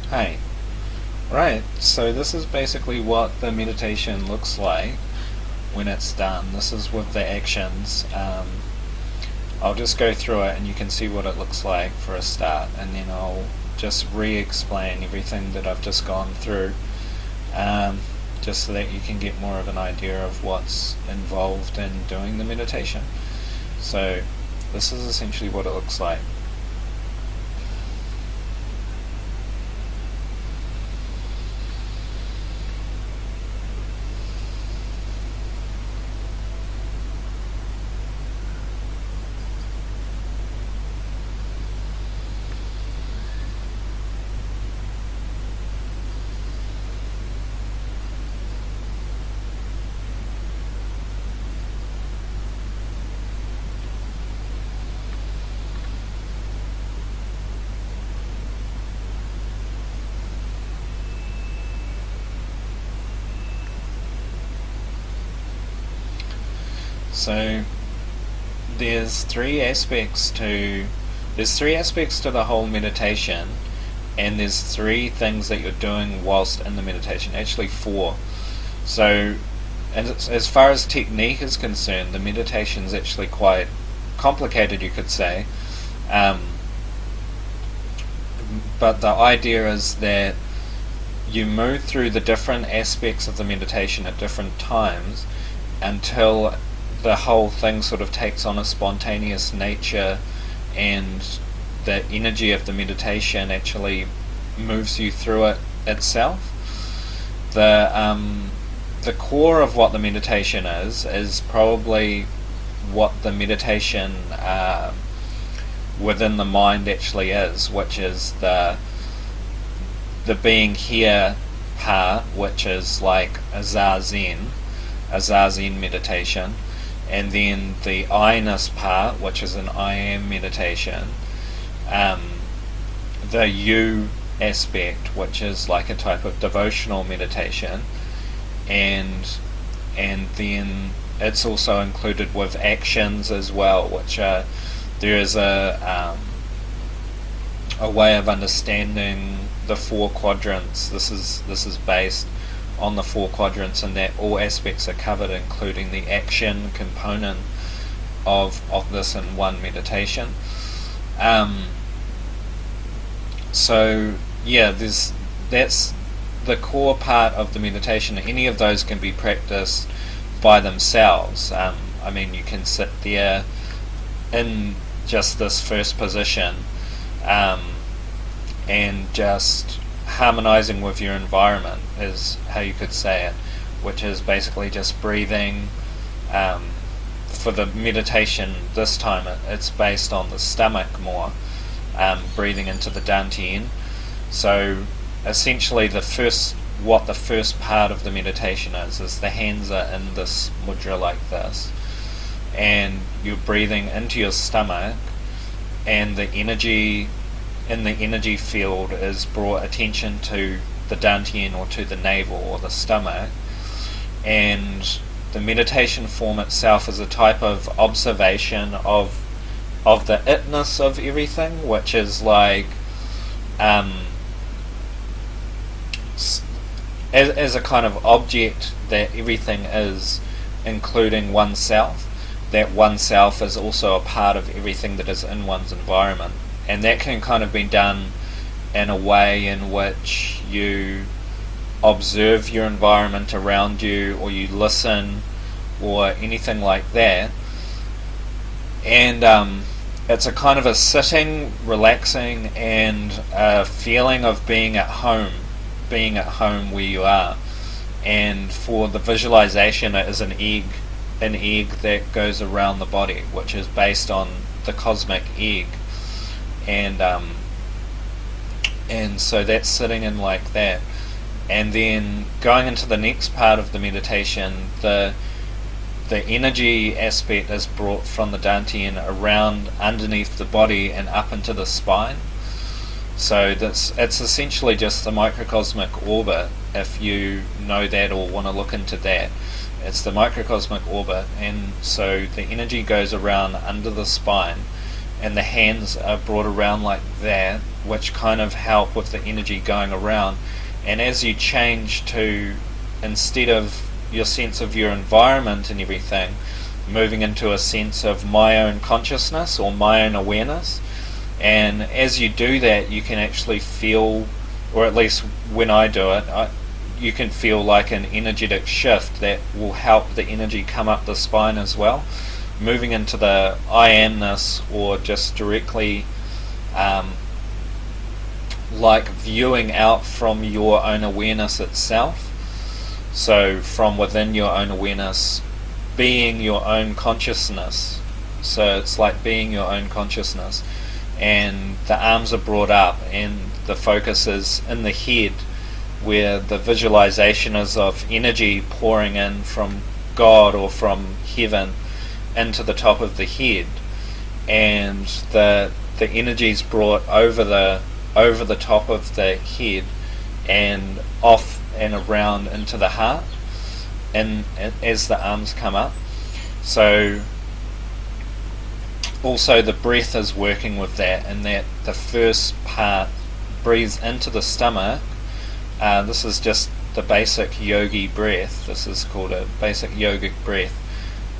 Hey, right, so this is basically what the meditation looks like when it's done. This is with the actions. I'll just go through it and you can see what it looks like for a start, and then I'll just re-explain everything that I've just gone through, just so that you can get more of an idea of what's involved in doing the meditation. So this is essentially what it looks like. So there's three aspects to the whole meditation, and there's three things that you're doing whilst in the meditation. Actually, four. So, as far as technique is concerned, the meditation is actually quite complicated, you could say. But the idea is that you move through the different aspects of the meditation at different times until the whole thing sort of takes on a spontaneous nature, and the energy of the meditation actually moves you through it itself. The core of what the meditation is probably what the meditation within the mind actually is, which is the being here part, which is like a zazen meditation, and then the I-ness part, which is an I am meditation, the you aspect, which is like a type of devotional meditation, and then it's also included with actions as well, which there is a way of understanding the four quadrants. This is based on the four quadrants, and that all aspects are covered, including the action component of this in one meditation. So yeah, that's the core part of the meditation. Any of those can be practiced by themselves. I mean, you can sit there in just this first position, and just harmonizing with your environment is how you could say it, which is basically just breathing. For the meditation this time, it's based on the stomach more, breathing into the dantian. So essentially the first part of the meditation is the hands are in this mudra like this, and you're breathing into your stomach, and the energy in the energy field is brought attention to the dantian, or to the navel or the stomach, and the meditation form itself is a type of observation of the itness of everything, which is like as a kind of object that everything is, including oneself. That oneself is also a part of everything that is in one's environment. And that can kind of be done in a way in which you observe your environment around you, or you listen, or anything like that. And it's a kind of a sitting, relaxing, and a feeling of being at home where you are. And for the visualization, it is an egg that goes around the body, which is based on the cosmic egg. And so that's sitting in like that, and then going into the next part of the meditation, the energy aspect is brought from the dantian around underneath the body and up into the spine. So it's essentially just the microcosmic orbit, if you know that or want to look into that. It's the microcosmic orbit, and so the energy goes around under the spine, and the hands are brought around like that, which kind of help with the energy going around. And as you change to, instead of your sense of your environment and everything, moving into a sense of my own consciousness or my own awareness, and as you do that, you can actually feel, or at least when I do it, you can feel like an energetic shift that will help the energy come up the spine as well, moving into the I amness, or just directly like viewing out from your own awareness itself. So from within your own awareness, being your own consciousness. So it's like being your own consciousness, and the arms are brought up and the focus is in the head, where the visualization is of energy pouring in from God or from heaven into the top of the head, and the energy is brought over the top of the head and off and around into the heart, and as the arms come up. So also the breath is working with that, and that the first part breathes into the stomach. This is just the basic yogi breath. This is called a basic yogic breath,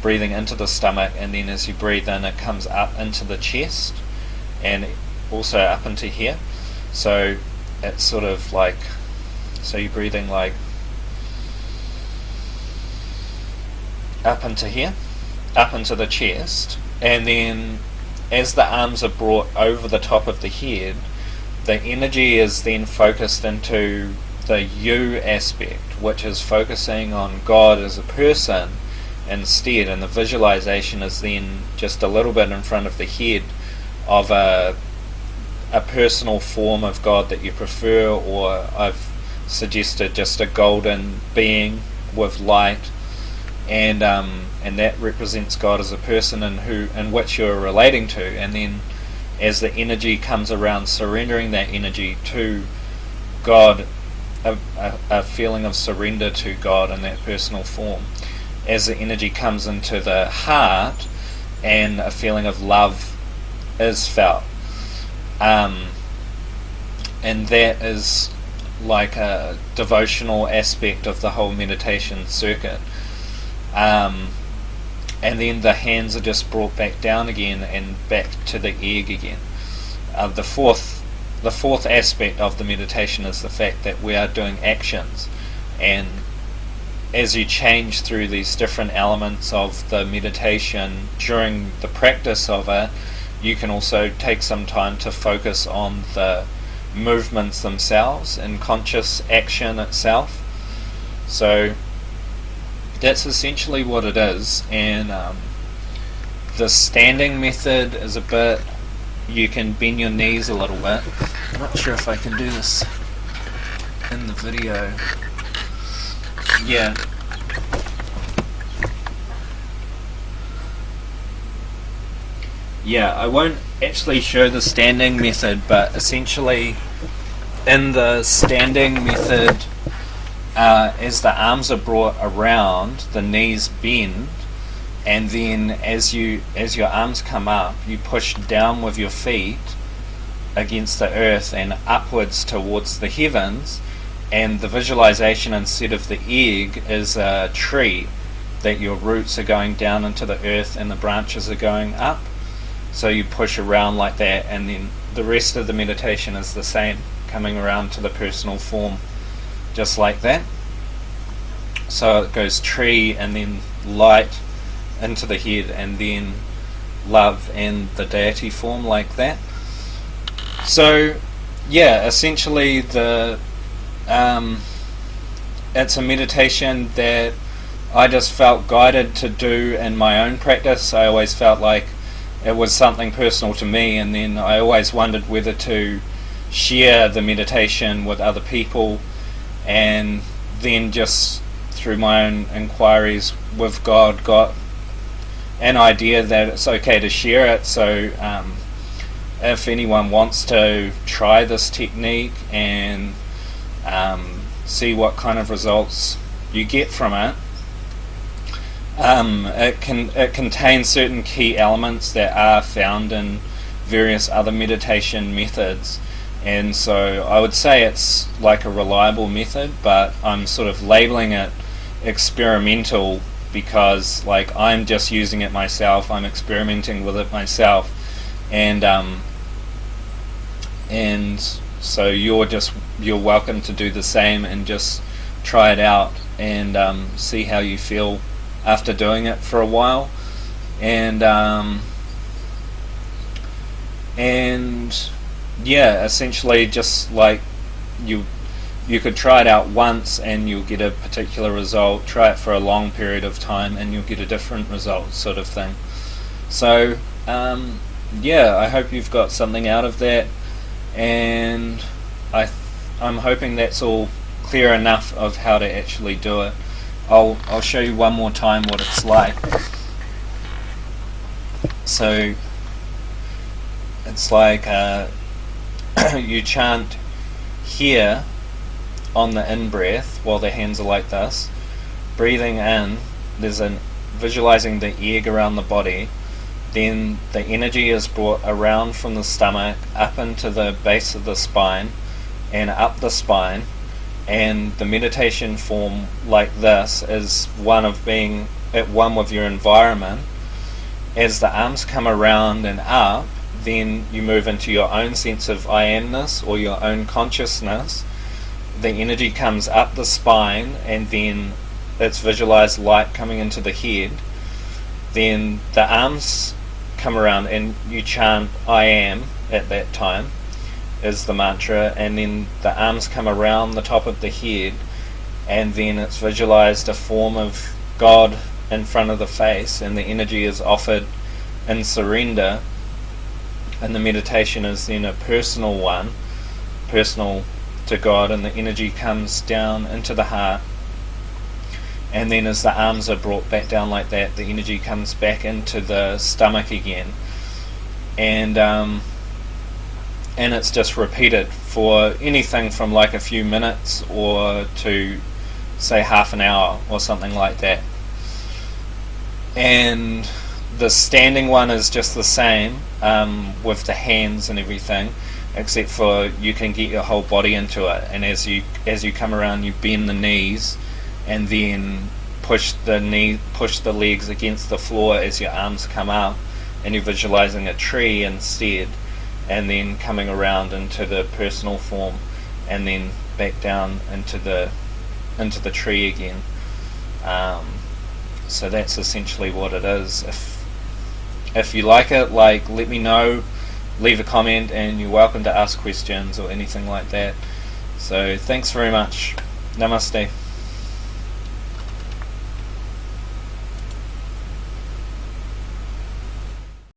breathing into the stomach, and then as you breathe in, it comes up into the chest and also up into here. So it's sort of like, so you're breathing like up into here, up into the chest, and then as the arms are brought over the top of the head, the energy is then focused into the you aspect, which is focusing on God as a person instead, and the visualization is then just a little bit in front of the head of a personal form of God that you prefer, or I've suggested just a golden being with light, and that represents God as a person in which you're relating to. And then as the energy comes around, surrendering that energy to God, a feeling of surrender to God in that personal form. As the energy comes into the heart, and a feeling of love is felt, and that is like a devotional aspect of the whole meditation circuit. And then the hands are just brought back down again and back to the egg again. The fourth aspect of the meditation is the fact that we are doing actions, and as you change through these different elements of the meditation during the practice of it, you can also take some time to focus on the movements themselves and conscious action itself. So that's essentially what it is. And the standing method is a bit, you can bend your knees a little bit. I'm not sure if I can do this in the video. Yeah, I won't actually show the standing method, but essentially in the standing method, as the arms are brought around, the knees bend, and then as your arms come up, you push down with your feet against the earth and upwards towards the heavens, and the visualization instead of the egg is a tree, that your roots are going down into the earth and the branches are going up. So you push around like that, and then the rest of the meditation is the same, coming around to the personal form just like that. So it goes tree, and then light into the head, and then love and the deity form like that. So yeah, essentially it's a meditation that I just felt guided to do in my own practice. I always felt like it was something personal to me, and then I always wondered whether to share the meditation with other people, and then just through my own inquiries with God got an idea that it's okay to share it. So if anyone wants to try this technique and see what kind of results you get from it, it contains certain key elements that are found in various other meditation methods. And so I would say it's like a reliable method, but I'm sort of labeling it experimental because like I'm just using it myself, I'm experimenting with it myself, and so you're welcome to do the same and just try it out and see how you feel after doing it for a while. And yeah, essentially just like you could try it out once and you'll get a particular result, try it for a long period of time and you'll get a different result, sort of thing. So yeah, I hope you've got something out of that, and I'm hoping that's all clear enough of how to actually do it. I'll show you one more time what it's like. So it's like you chant here on the in-breath while the hands are like this. Breathing in, there's visualizing the egg around the body. Then the energy is brought around from the stomach up into the base of the spine and up the spine. And the meditation form like this is one of being at one with your environment. As the arms come around and up, then you move into your own sense of I amness or your own consciousness. The energy comes up the spine and then it's visualized light coming into the head. Then the arms come around and you chant I am at that time is the mantra, and then the arms come around the top of the head and then it's visualized a form of God in front of the face and the energy is offered in surrender, and the meditation is then a personal one, personal to God, and the energy comes down into the heart, and then as the arms are brought back down like that, the energy comes back into the stomach again, and it's just repeated for anything from like a few minutes or to say half an hour or something like that. And the standing one is just the same, with the hands and everything, except for you can get your whole body into it, and as you come around you bend the knees and then push the legs against the floor as your arms come up, and you're visualizing a tree instead, and then coming around into the personal form and then back down into the tree again. So that's essentially what it is. If you like it, like, let me know, leave a comment, and you're welcome to ask questions or anything like that. So thanks very much. Namaste.